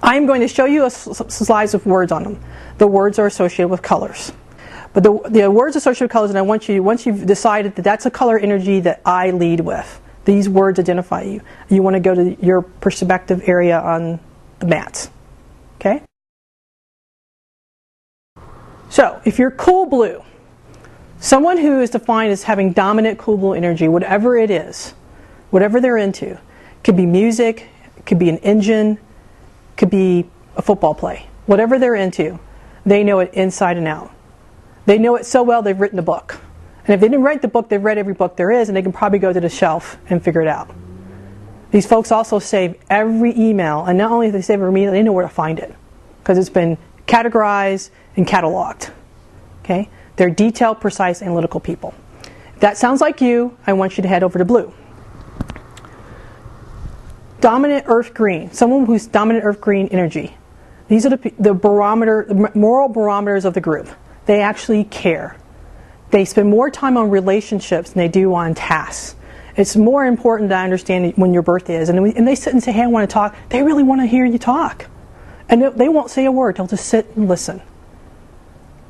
I'm going to show you slides with words on them. The words are associated with colors. But the words associated with colors, and I want you, once you've decided that that's a color energy that I lead with, these words identify you. You want to go to your perspective area on the mats. Okay? So, if you're cool blue, someone who is defined as having dominant cool blue energy, whatever it is, whatever they're into, could be music, could be an engine, could be a football play. Whatever they're into, they know it inside and out. They know it so well they've written a book. And if they didn't write the book, they've read every book there is, and they can probably go to the shelf and figure it out. These folks also save every email, and not only do they save every email, they know where to find it, because it's been categorized and cataloged. Okay? They're detailed, precise, analytical people. If that sounds like you, I want you to head over to blue. Dominant earth green, someone who's dominant earth green energy. These are the moral barometers of the group. They actually care. They spend more time on relationships than they do on tasks. It's more important to understand when your birthday is. And they sit and say, hey, I want to talk. They really want to hear you talk. And they won't say a word. They'll just sit and listen.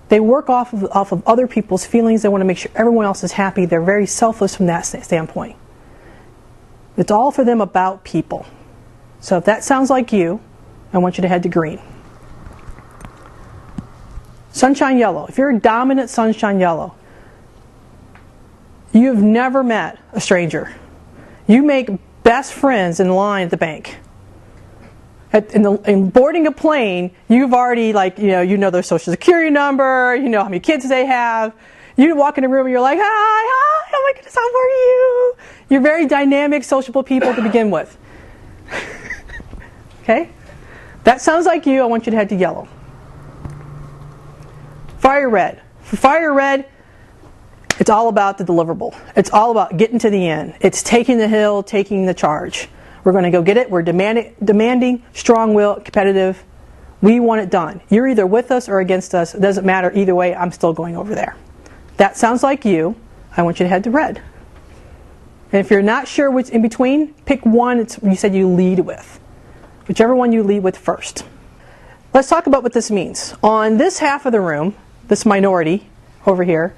They work off of other people's feelings. They want to make sure everyone else is happy. They're very selfless from that standpoint. It's all for them about people. So if that sounds like you, I want you to head to green. Sunshine yellow. If you're a dominant sunshine yellow, you've never met a stranger. You make best friends in line at the bank. In boarding a plane, you've already, you know their social security number, you know how many kids they have. You walk in a room and you're like, hi, oh my goodness, how are you? You're very dynamic, sociable people to begin with. Okay? That sounds like you. I want you to head to yellow. Fire red. For fire red, it's all about the deliverable. It's all about getting to the end. It's taking the hill, taking the charge. We're going to go get it. We're demanding, strong-willed, competitive. We want it done. You're either with us or against us. It doesn't matter. Either way, I'm still going over there. That sounds like you. I want you to head to red. And if you're not sure what's in between, pick one you said you lead with. Whichever one you lead with first. Let's talk about what this means. On this half of the room, this minority over here,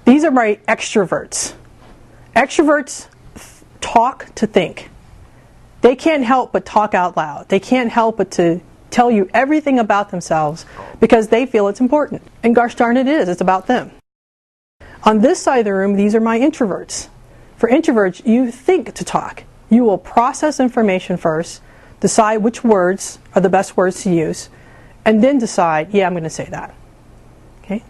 these are my extroverts. Extroverts talk to think. They can't help but talk out loud. They can't help but to tell you everything about themselves because they feel it's important. And gosh darn it is. It's about them. On this side of the room, these are my introverts. For introverts, you think to talk. You will process information first, decide which words are the best words to use, and then decide, yeah, I'm going to say that. Okay?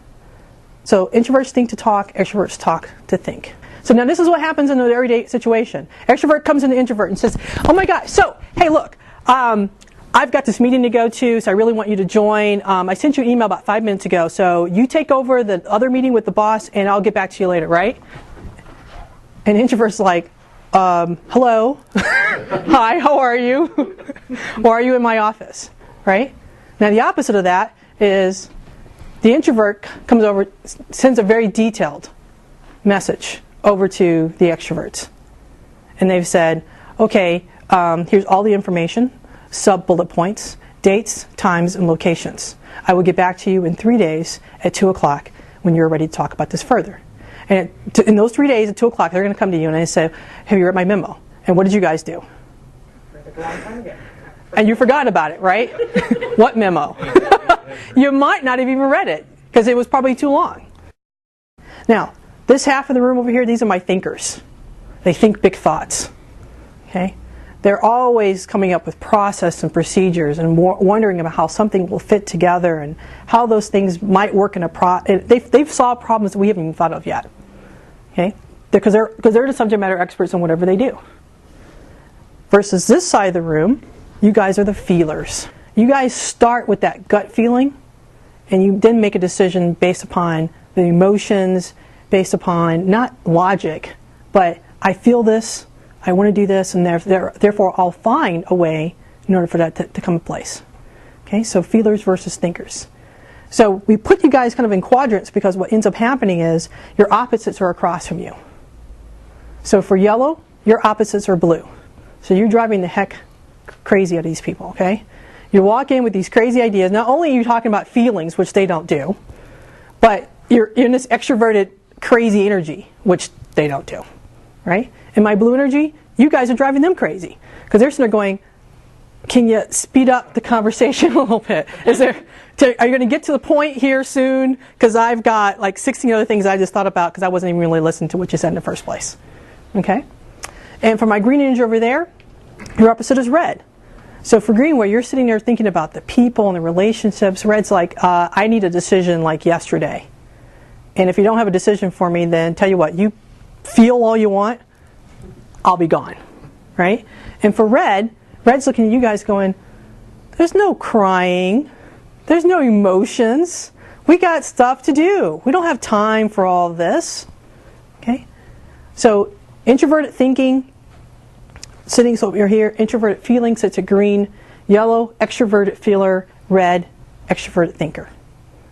So introverts think to talk, extroverts talk to think. So now this is what happens in an everyday situation. Extrovert comes in the introvert and says, oh my God, so, hey look, I've got this meeting to go to, so I really want you to join. I sent you an email about 5 minutes ago, so you take over the other meeting with the boss and I'll get back to you later, right? And the introvert's like, hello, hi, how are you? Or are you in my office, right? Now the opposite of that is the introvert comes over, sends a very detailed message over to the extroverts. And they've said, okay, here's all the information, sub-bullet points, dates, times, and locations. I will get back to you in 3 days at 2 o'clock when you're ready to talk about this further. And in those 3 days at 2 o'clock, they're going to come to you and they say, have you read my memo? And what did you guys do? And you forgot about it, right? What memo? You might not have even read it because it was probably too long. Now, this half of the room over here, these are my thinkers. They think big thoughts. Okay? They're always coming up with process and procedures and wondering about how something will fit together and how those things might work in they've solved problems that we haven't even thought of yet. Okay? Because they're the subject matter experts on whatever they do. Versus this side of the room, you guys are the feelers. You guys start with that gut feeling and you then make a decision based upon the emotions, based upon not logic, but I feel this, I want to do this, and therefore I'll find a way in order for that to come to place. Okay, so feelers versus thinkers. So we put you guys kind of in quadrants because what ends up happening is your opposites are across from you. So for yellow, your opposites are blue. So you're driving the heck crazy out of these people, okay? You walk in with these crazy ideas. Not only are you talking about feelings, which they don't do, but you're in this extroverted, crazy energy, which they don't do, right? In my blue energy, you guys are driving them crazy because they're sitting there going, can you speed up the conversation a little bit? Are you going to get to the point here soon? Because I've got like 16 other things I just thought about because I wasn't even really listening to what you said in the first place. Okay? And for my green energy over there, your opposite is red. So for green, where you're sitting there thinking about the people and the relationships, red's like, I need a decision like yesterday. And if you don't have a decision for me, then tell you what, you feel all you want, I'll be gone. Right? And for red's looking at you guys going, there's no crying. There's no emotions. We got stuff to do. We don't have time for all this. Okay? So introverted thinking, sitting so you're here, introverted feeling sits at green, yellow, extroverted feeler, red, extroverted thinker.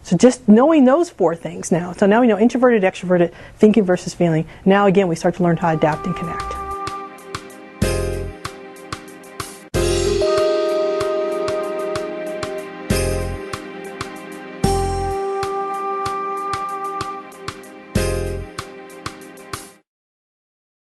So just knowing those 4 things now. So now we know introverted, extroverted, thinking versus feeling. Now again, we start to learn how to adapt and connect.